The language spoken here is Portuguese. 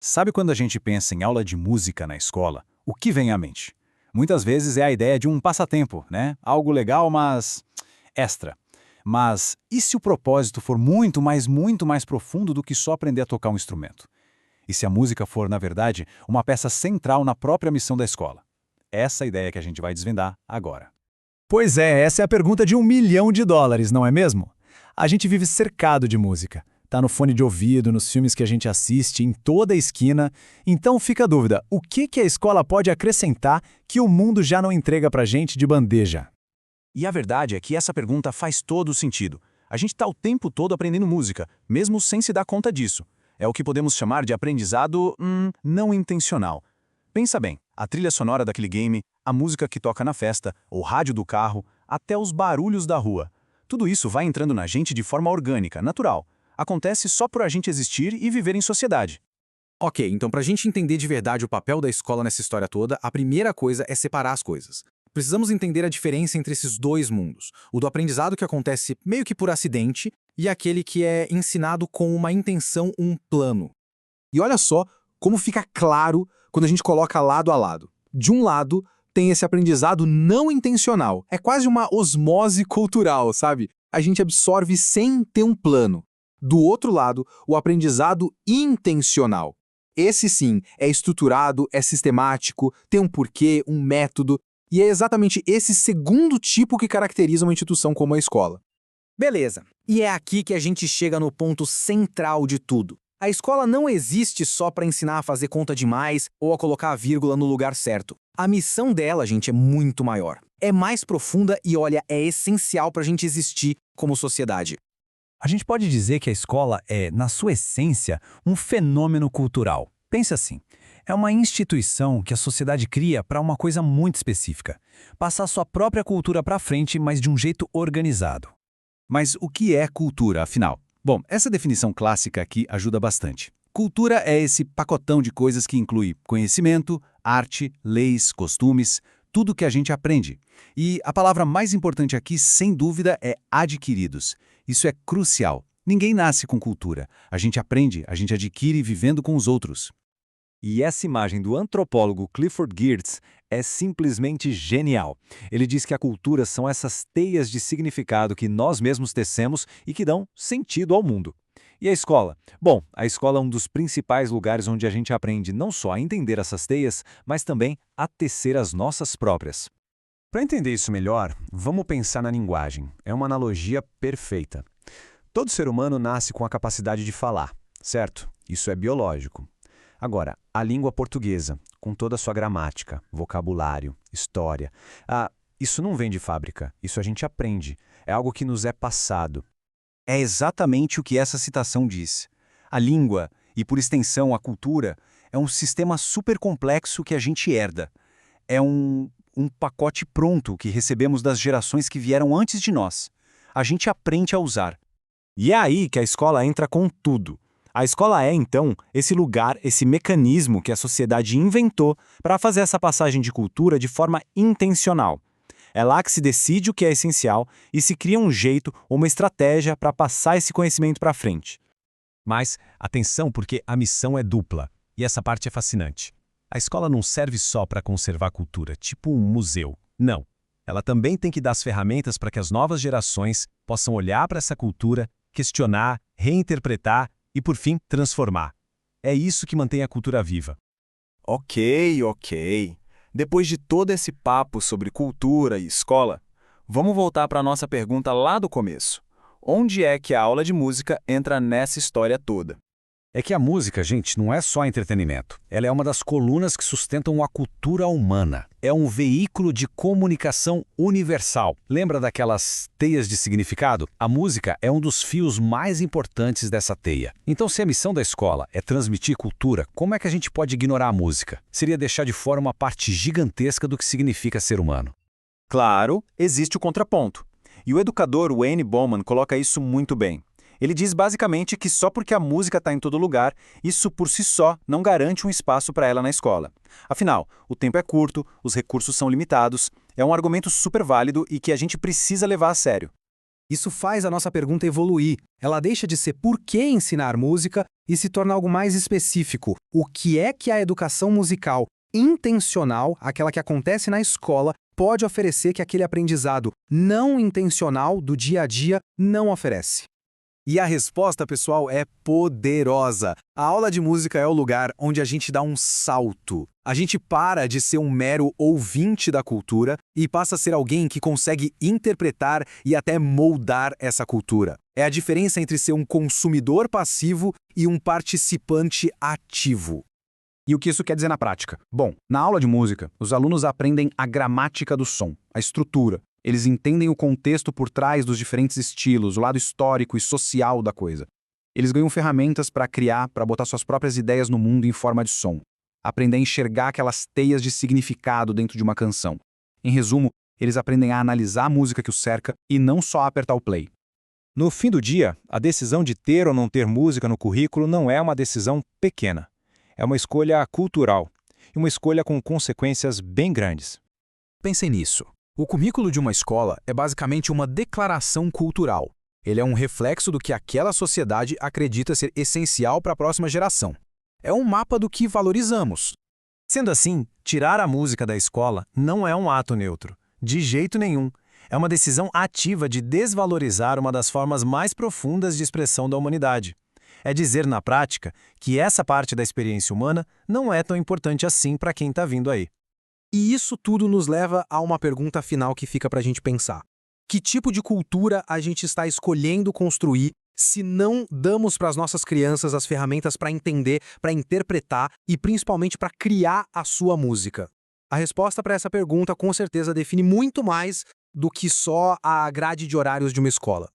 Sabe quando a gente pensa em aula de música na escola, o que vem à mente? Muitas vezes é a ideia de um passatempo, né? Algo legal, mas extra. Mas e se o propósito for muito mais profundo do que só aprender a tocar um instrumento? E se a música for, na verdade, uma peça central na própria missão da escola? Essa é a ideia que a gente vai desvendar agora. Pois é, essa é a pergunta de US$ 1 milhão, não é mesmo? A gente vive cercado de música. Tá no fone de ouvido, nos filmes que a gente assiste, em toda a esquina. Então fica a dúvida, o que a escola pode acrescentar que o mundo já não entrega pra gente de bandeja? E a verdade é que essa pergunta faz todo o sentido. A gente está o tempo todo aprendendo música, mesmo sem se dar conta disso. É o que podemos chamar de aprendizado não intencional. Pensa bem, a trilha sonora daquele game, a música que toca na festa, o rádio do carro, até os barulhos da rua. Tudo isso vai entrando na gente de forma orgânica, natural. Acontece só por a gente existir e viver em sociedade. Ok, então pra gente entender de verdade o papel da escola nessa história toda, a primeira coisa é separar as coisas. Precisamos entender a diferença entre esses dois mundos. O do aprendizado que acontece meio que por acidente e aquele que é ensinado com uma intenção, um plano. E olha só como fica claro quando a gente coloca lado a lado. De um lado, tem esse aprendizado não intencional. É quase uma osmose cultural, sabe? A gente absorve sem ter um plano. Do outro lado, o aprendizado intencional. Esse sim é estruturado, é sistemático, tem um porquê, um método, e é exatamente esse segundo tipo que caracteriza uma instituição como a escola. Beleza, e é aqui que a gente chega no ponto central de tudo. A escola não existe só para ensinar a fazer conta de mais ou a colocar a vírgula no lugar certo. A missão dela, gente, é muito maior. É mais profunda e, olha, é essencial para a gente existir como sociedade. A gente pode dizer que a escola é, na sua essência, um fenômeno cultural. Pense assim, é uma instituição que a sociedade cria para uma coisa muito específica. Passar sua própria cultura para frente, mas de um jeito organizado. Mas o que é cultura, afinal? Bom, essa definição clássica aqui ajuda bastante. Cultura é esse pacotão de coisas que inclui conhecimento, arte, leis, costumes, tudo que a gente aprende. E a palavra mais importante aqui, sem dúvida, é adquiridos. Isso é crucial. Ninguém nasce com cultura. A gente aprende, a gente adquire vivendo com os outros. E essa imagem do antropólogo Clifford Geertz é simplesmente genial. Ele diz que a cultura são essas teias de significado que nós mesmos tecemos e que dão sentido ao mundo. E a escola? Bom, a escola é um dos principais lugares onde a gente aprende não só a entender essas teias, mas também a tecer as nossas próprias. Para entender isso melhor, vamos pensar na linguagem. É uma analogia perfeita. Todo ser humano nasce com a capacidade de falar, certo? Isso é biológico. Agora, a língua portuguesa, com toda a sua gramática, vocabulário, história, isso não vem de fábrica, isso a gente aprende, é algo que nos é passado. É exatamente o que essa citação diz. A língua, e por extensão a cultura, é um sistema super complexo que a gente herda. É um pacote pronto que recebemos das gerações que vieram antes de nós. A gente aprende a usar. E é aí que a escola entra com tudo. A escola é, então, esse lugar, esse mecanismo que a sociedade inventou para fazer essa passagem de cultura de forma intencional. É lá que se decide o que é essencial e se cria um jeito ou uma estratégia para passar esse conhecimento para frente. Mas, atenção, porque a missão é dupla, e essa parte é fascinante. A escola não serve só para conservar a cultura, tipo um museu. Não. Ela também tem que dar as ferramentas para que as novas gerações possam olhar para essa cultura, questionar, reinterpretar e, por fim, transformar. É isso que mantém a cultura viva. Ok. Depois de todo esse papo sobre cultura e escola, vamos voltar para a nossa pergunta lá do começo. Onde é que a aula de música entra nessa história toda? É que a música, gente, não é só entretenimento. Ela é uma das colunas que sustentam a cultura humana. É um veículo de comunicação universal. Lembra daquelas teias de significado? A música é um dos fios mais importantes dessa teia. Então, se a missão da escola é transmitir cultura, como é que a gente pode ignorar a música? Seria deixar de fora uma parte gigantesca do que significa ser humano. Claro, existe o contraponto. E o educador Wayne Bowman coloca isso muito bem. Ele diz basicamente que só porque a música está em todo lugar, isso por si só não garante um espaço para ela na escola. Afinal, o tempo é curto, os recursos são limitados, é um argumento super válido e que a gente precisa levar a sério. Isso faz a nossa pergunta evoluir. Ela deixa de ser por que ensinar música e se torna algo mais específico. O que é que a educação musical intencional, aquela que acontece na escola, pode oferecer que aquele aprendizado não intencional do dia a dia não oferece? E a resposta, pessoal, é poderosa. A aula de música é o lugar onde a gente dá um salto. A gente para de ser um mero ouvinte da cultura e passa a ser alguém que consegue interpretar e até moldar essa cultura. É a diferença entre ser um consumidor passivo e um participante ativo. E o que isso quer dizer na prática? Bom, na aula de música, os alunos aprendem a gramática do som, a estrutura. Eles entendem o contexto por trás dos diferentes estilos, o lado histórico e social da coisa. Eles ganham ferramentas para criar, para botar suas próprias ideias no mundo em forma de som. Aprender a enxergar aquelas teias de significado dentro de uma canção. Em resumo, eles aprendem a analisar a música que os cerca e não só a apertar o play. No fim do dia, a decisão de ter ou não ter música no currículo não é uma decisão pequena. É uma escolha cultural e uma escolha com consequências bem grandes. Pensem nisso. O currículo de uma escola é basicamente uma declaração cultural. Ele é um reflexo do que aquela sociedade acredita ser essencial para a próxima geração. É um mapa do que valorizamos. Sendo assim, tirar a música da escola não é um ato neutro, de jeito nenhum. É uma decisão ativa de desvalorizar uma das formas mais profundas de expressão da humanidade. É dizer, na prática, que essa parte da experiência humana não é tão importante assim para quem está vindo aí. E isso tudo nos leva a uma pergunta final que fica para a gente pensar. Que tipo de cultura a gente está escolhendo construir se não damos para as nossas crianças as ferramentas para entender, para interpretar e principalmente para criar a sua música? A resposta para essa pergunta com certeza define muito mais do que só a grade de horários de uma escola.